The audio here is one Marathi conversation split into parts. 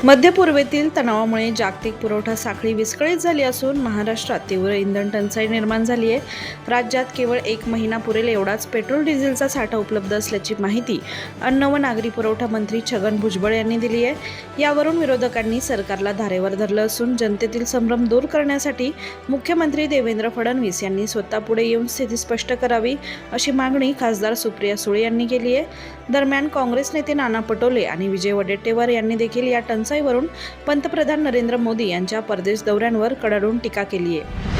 मध्य पूर्वेतील तणावामुळे जागतिक पुरवठा साखळी विस्कळीत झाली असून महाराष्ट्रात तीव्र इंधन टंचाई निर्माण झाली आहे. राज्यात केवळ 1 महिना पुरेल एवढाच पेट्रोल डिझेलचा साठा उपलब्ध असल्याची माहिती अन्न व नागरी पुरवठा मंत्री छगन भुजबळ यांनी दिली आहे. यावरून विरोधकांनी सरकारला धारेवर धरलं असून जनतेतील संभ्रम दूर करण्यासाठी मुख्यमंत्री देवेंद्र फडणवीस यांनी स्वतः पुढे येऊन स्थिती स्पष्ट करावी अशी मागणी खासदार सुप्रिया सुळे यांनी केली आहे. दरम्यान काँग्रेस नेते नाना पटोले आणि विजय वडेट्टीवार यांनी देखील या टंचाईवरून पंतप्रधान नरेंद्र मोदी यांच्या परदेश दौऱ्यांवर कडाडून टीका केली आहे.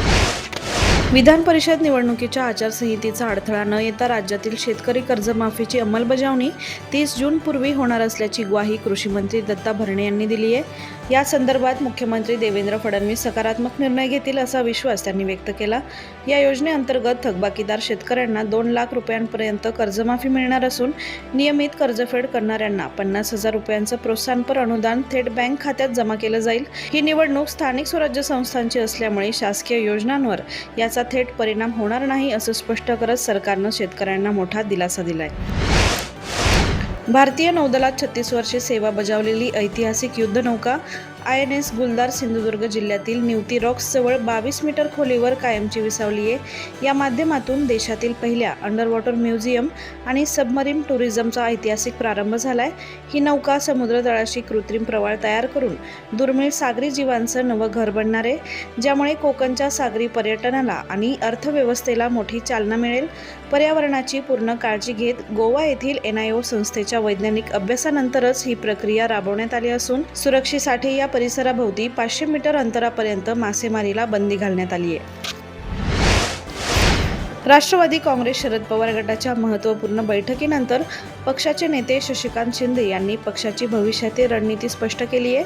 विधान परिषद निवडणुकीच्या आचारसंहितेचा अडथळा न येता राज्यातील शेतकरी कर्जमाफीची अंमलबजावणी 30 जूनपूर्वी होणार असल्याची ग्वाही कृषी मंत्री दत्ता भरणे यांनी दिली आहे. या संदर्भात मुख्यमंत्री देवेंद्र फडणवीस सकारात्मक निर्णय घेतील असा विश्वास त्यांनी व्यक्त केला. या योजनेअंतर्गत थकबाकीदार शेतकऱ्यांना 2 लाख रुपयांपर्यंत कर्जमाफी मिळणार असून नियमित कर्जफेड करणाऱ्यांना 50,000 रुपयांचं प्रोत्साहनपर अनुदान थेट बँक खात्यात जमा केलं जाईल. ही निवडणूक स्थानिक स्वराज्य संस्थांची असल्यामुळे शासकीय योजनांवर याचा थेट परिणाम होणार नाही असं स्पष्ट करत सरकारनं शेतकऱ्यांना मोठा दिलासा दिलाय. भारतीय नौदलात 36 वर्षे सेवा बजावलेली ऐतिहासिक युद्धनौका INS गुलदार सिंधुदुर्ग जिल्ह्यातील निवती रॉक्स जवळ 22 मीटर खोलीवर कायमची विसावली आहे. या माध्यमातून देशातील पहिल्या अंडरवॉटर म्युझियम आणि सबमरीन टुरिझमचा ऐतिहासिक प्रारंभ झालाय. ही नौका समुद्रतळाशी कृत्रिम प्रवाळ तयार करून दुर्मिळ सागरी जीवांचं नवं घर बनणार आहे, ज्यामुळे कोकणच्या सागरी पर्यटनाला आणि अर्थव्यवस्थेला मोठी चालना मिळेल. पर्यावरणाची पूर्ण काळजी घेत गोवा येथील NIO संस्थेच्या वैज्ञानिक अभ्यासानंतरच ही प्रक्रिया राबवण्यात आली असून सुरक्षेसाठी या परिसराभोवती 500 मीटर अंतरापर्यंत मासेमारीला बंदी घालण्यात आली आहे. राष्ट्रवादी काँग्रेस शरद पवार गटाच्या महत्त्वपूर्ण बैठकीनंतर पक्षाचे नेते शशिकांत शिंदे यांनी पक्षाची भविष्यातील रणनीती स्पष्ट केली आहे.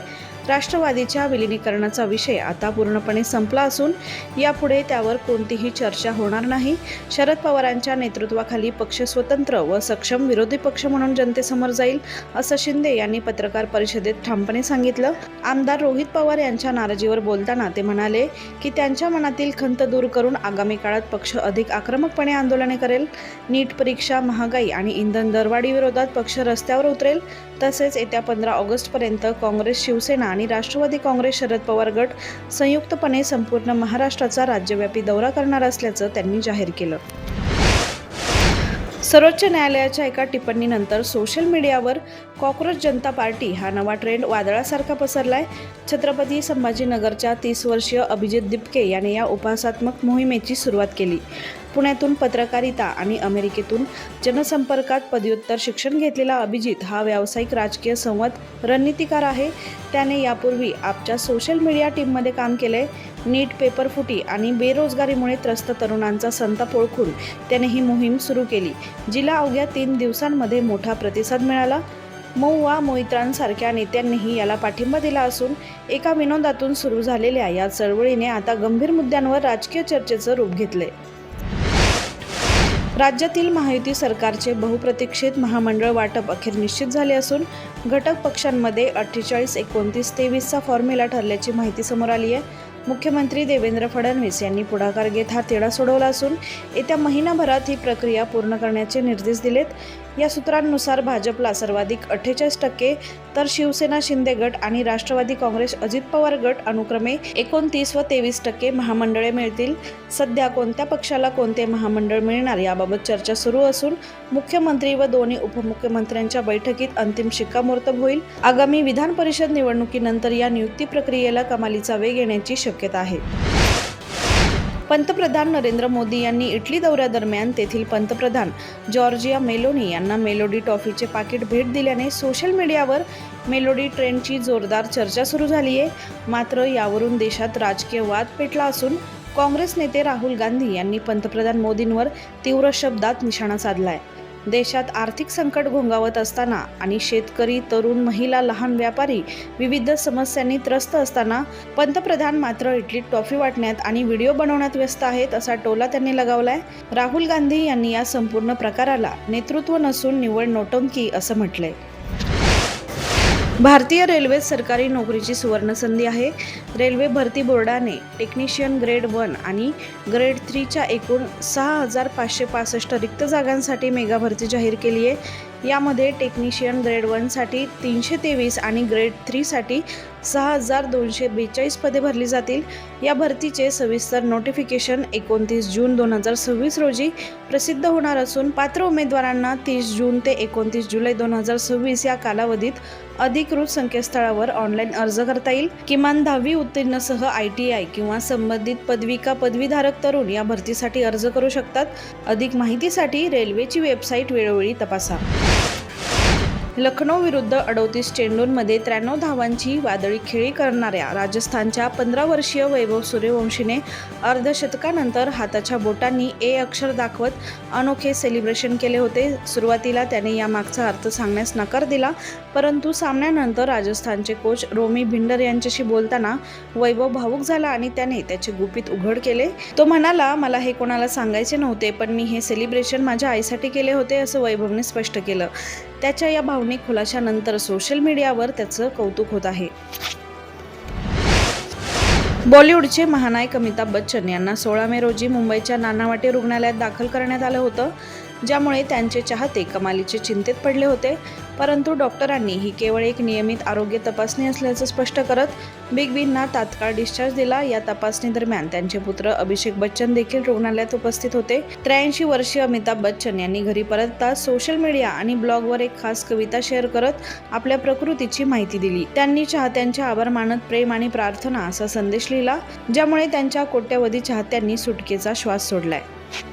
राष्ट्रवादीच्या विलिनीकरणाचा विषय आता पूर्णपणे संपला असून यापुढे त्यावर कोणतीही चर्चा होणार नाही. शरद पवारांच्या नेतृत्वाखाली पक्ष स्वतंत्र व सक्षम विरोधी पक्ष म्हणून जनतेसमोर जाईल असं शिंदे यांनी पत्रकार परिषदेत ठामपणे सांगितलं. आमदार रोहित पवार यांच्या नाराजीवर बोलताना ते म्हणाले की त्यांच्या मनातील खंत दूर करून आगामी काळात पक्ष अधिक आक्रमकपणे आंदोलने करेल. नीट परीक्षा, महागाई आणि इंधन दरवाढी विरोधात पक्ष रस्त्यावर उतरेल. तसेच येत्या 15 ऑगस्टपर्यंत काँग्रेस, शिवसेना आणि राष्ट्रवादी काँग्रेस शरद पवार गट संयुक्तपणे संपूर्ण महाराष्ट्राचा राज्यव्यापी दौरा करणार असल्याचं त्यांनी जाहीर केलं. सर्वोच्च न्यायालयाच्या एका टिप्पणीनंतर सोशल मीडियावर कॉक्रोच जनता पार्टी हा नवा ट्रेंड वादळासारखा पसरलाय. छत्रपती संभाजीनगरच्या 30 वर्षीय अभिजित दिपके याने या उपहासात्मक मोहिमेची सुरुवात केली. पुण्यातून पत्रकारिता आणि अमेरिकेतून जनसंपर्कात पदव्युत्तर शिक्षण घेतलेला अभिजित हा व्यावसायिक राजकीय संवाद रणनीतिकार आहे. त्याने यापूर्वी आपच्या सोशल मीडिया टीममध्ये काम केले. नीट पेपरफुटी आणि बेरोजगारीमुळे त्रस्त तरुणांचा संताप ओळखून त्याने ही मोहीम सुरू केली, जिला अवघ्या 3 दिवसांमध्ये मोठा प्रतिसाद मिळाला. महुआ मोहित्रांसारख्या नेत्यांनीही याला पाठिंबा दिला असून एका विनोदातून सुरू झालेल्या या चळवळीने आता गंभीर मुद्द्यांवर राजकीय चर्चेचं रूप घेतले. राज्यातील महायुती सरकारचे बहुप्रतीक्षित महामंडळ वाटप अखेर निश्चित झाले असून घटक पक्षांमध्ये 48-29-23 फॉर्म्युला ठरल्याची माहिती समोर आली आहे. मुख्यमंत्री देवेंद्र फडणवीस यांनी पुढाकार घेत हा तिढा सोडवला असून येत्या महिनाभरात ही प्रक्रिया पूर्ण करण्याचे निर्देश दिलेत. या सूत्रांनुसार भाजपला सर्वाधिक 48%, तर शिवसेना शिंदे गट आणि राष्ट्रवादी काँग्रेस अजित पवार गट अनुक्रमे 29 व 23% महामंडळे मिळतील. सध्या कोणत्या पक्षाला कोणते महामंडळ मिळणार याबाबत चर्चा सुरू असून मुख्यमंत्री व दोन्ही उपमुख्यमंत्र्यांच्या बैठकीत अंतिम शिक्कामोर्तब होईल. आगामी विधान परिषद निवडणुकीनंतर या नियुक्ती प्रक्रियेला कमालीचा वेग येण्याची शक्यता आहे. पंतप्रधान नरेंद्र मोदी यांनी इटली दौऱ्यादरम्यान तेथील पंतप्रधान जॉर्जिया मेलोनी यांना मेलोडी टॉफीचे पाकिट भेट दिल्याने सोशल मीडियावर मेलोडी ट्रेंडची जोरदार चर्चा सुरू झाली आहे. मात्र यावरून देशात राजकीय वाद पेटला असून काँग्रेस नेते राहुल गांधी यांनी पंतप्रधान मोदींवर तीव्र शब्दात निशाणा साधलाय. देशात आर्थिक संकट घोंगावत असताना आणि शेतकरी, तरुण, महिला, लहान व्यापारी विविध समस्यांनी त्रस्त असताना पंतप्रधान मात्र इटलीत टॉफी वाटण्यात आणि व्हिडिओ बनवण्यात व्यस्त आहेत असा टोला त्यांनी लगावलाय. राहुल गांधी यांनी या संपूर्ण प्रकाराला नेतृत्व नसून निव्वळ नौटंकी असं म्हटलंय. भारतीय रेल्वेत सरकारी नोकरीची सुवर्णसंधी आहे. रेल्वे भरती बोर्डाने टेक्निशियन ग्रेड 1 आणि ग्रेड 3च्या एकूण 6,565 रिक्त जागांसाठी मेगा भरती जाहीर केली आहे. यामध्ये टेक्निशियन ग्रेड 1 साठी 323 आणि ग्रेड 3 साठी 6242 पदे भरली जातील. या भरतीचे सविस्तर नोटिफिकेशन 29 जून 2026 रोजी प्रसिद्ध होणार असून पात्र उमेदवारांना 30 जून ते 29 जुलै 2026 या कालावधीत अधिकृत संकेतस्थळावर ऑनलाईन अर्ज करता येईल. किमान 10वी उत्तीर्णसह ITI किंवा संबंधित पदविका पदवीधारक तरुण या भरतीसाठी अर्ज करू शकतात. अधिक माहितीसाठी रेल्वेची वेबसाईट वेळोवेळी तपासा. लखनौ विरुद्ध 38 चेंडूंमध्ये 93 धावांची वादळी खेळी करणाऱ्या राजस्थानच्या 15 वर्षीय वैभव सूर्यवंशीने अर्धशतकानंतर हाताच्या बोटांनी ए अक्षर दाखवत अनोखे सेलिब्रेशन केले होते. सुरुवातीला त्याने यामागचा अर्थ सांगण्यास नकार दिला, परंतु सामन्यानंतर राजस्थानचे कोच रोमी भिंडर यांच्याशी बोलताना वैभव भावूक झाला आणि त्याने त्याचे गुपित उघड केले. तो म्हणाला, मला हे कोणाला सांगायचे नव्हते, पण मी हे सेलिब्रेशन माझ्या आईसाठी केले होते, असं वैभवने स्पष्ट केलं. त्याच्या या भावनिक खुलाशानंतर सोशल मीडियावर त्याचं कौतुक होत आहे. बॉलिवूडचे महानायक अमिताभ बच्चन यांना 16 मे रोजी मुंबईच्या नानावटी रुग्णालयात दाखल करण्यात आलं होतं, ज्यामुळे त्यांचे चाहते कमालीचे चिंतेत पडले होते. परंतु डॉक्टरांनी ही केवळ एक नियमित आरोग्य तपासणी असल्याचं स्पष्ट करत बिग बींना तात्काळ डिस्चार्ज दिला. या तपासणी दरम्यान त्यांचे पुत्र अभिषेक बच्चन देखील रुग्णालयात उपस्थित होते. 83 वर्षीय अमिताभ बच्चन यांनी घरी परतताच सोशल मीडिया आणि ब्लॉगवर एक खास कविता शेअर करत आपल्या प्रकृतीची माहिती दिली. त्यांनी चाहत्यांचे आभार मानत प्रेम आणि प्रार्थना असा संदेश लिहिला, ज्यामुळे त्यांच्या कोट्यवधी चाहत्यांनी सुटकेचा श्वास सोडलाय.